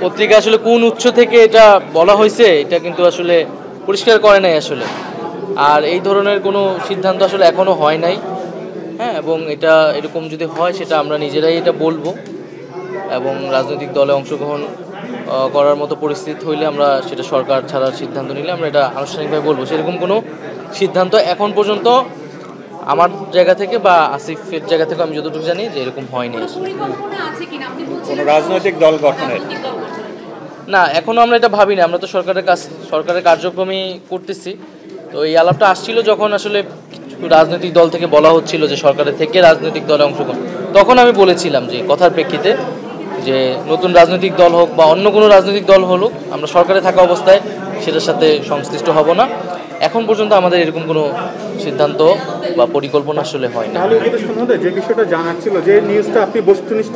পত্রিকা আসলে কোন উৎস থেকে এটা বলা হয়েছে এটা কিন্তু আসলে পরিষ্কার করে নাই আসলে। আর এই ধরনের কোনো সিদ্ধান্ত আসলে এখনো হয় নাই। হ্যাঁ, এবং এটা এরকম যদি হয় সেটা আমরা নিজেরাই এটা বলবো, এবং রাজনৈতিক দলে অংশগ্রহণ করার মতো পরিস্থিতি হইলে আমরা সেটা সরকার ছাড়ার সিদ্ধান্ত নিলে আমরা এটা আনুষ্ঠানিকভাবে বলবো। সেরকম কোনো সিদ্ধান্ত এখন পর্যন্ত আমার জায়গা থেকে বা আসিফের জায়গা থেকে আমি যতটুকু জানি যে এরকম হয়নি। কোনো রাজনৈতিক দল গঠনের না, এখনো আমরা এটা ভাবিনি। আমরা তো সরকারের কার্যক্রমই করতেছি। তো এই আলাপটা আসছিল যখন আসলে রাজনৈতিক দল থেকে বলা হচ্ছিল যে সরকারের থেকে রাজনৈতিক দলে অংশগ্রহণ, তখন আমি বলেছিলাম যে কথার প্রেক্ষিতে যে নতুন রাজনৈতিক দল হোক বা অন্য কোনো রাজনৈতিক দল হলো, আমরা সরকারে থাকা অবস্থায় সেটার সাথে সংশ্লিষ্ট হব না। এখন পর্যন্ত আমাদের এরকম কোনো সিদ্ধান্ত বা পরিকল্পনা আসলে হয় না। তাহলে যে বিষয়টা জানার ছিল, যে নিউজটা আপনি বস্তুনিষ্ঠ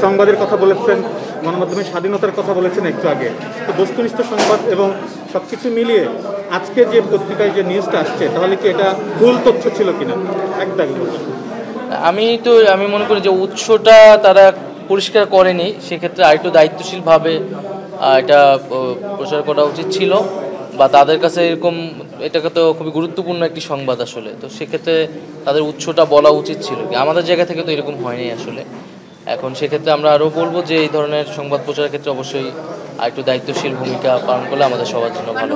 সংবাদের কথা বলেছেন, গণমাধ্যমের স্বাধীনতার কথা বলেছেন একটু আগে, তো বস্তুনিষ্ঠ সংবাদ এবং সবকিছু মিলিয়ে আজকে যে পত্রিকায় যে নিউজটা আসছে, তাহলে কি এটা ভুল তথ্য ছিল কিনা একদম বলুন। আমি মনে করি যে উৎসটা তারা পরিষ্কার করেনি, সেক্ষেত্রে আরেকটু দায়িত্বশীলভাবে এটা প্রচার করা উচিত ছিল, বা তাদের কাছে এরকম এটাকে তো খুবই গুরুত্বপূর্ণ একটি সংবাদ আসলে। তো সেক্ষেত্রে তাদের উৎসটা বলা উচিত ছিল। আমাদের জায়গা থেকে তো এরকম হয়নি আসলে। এখন সেক্ষেত্রে আমরা আরও বলবো যে এই ধরনের সংবাদ প্রচারের ক্ষেত্রে অবশ্যই আরেকটু দায়িত্বশীল ভূমিকা পালন করলে আমাদের সবার জন্য ভালো।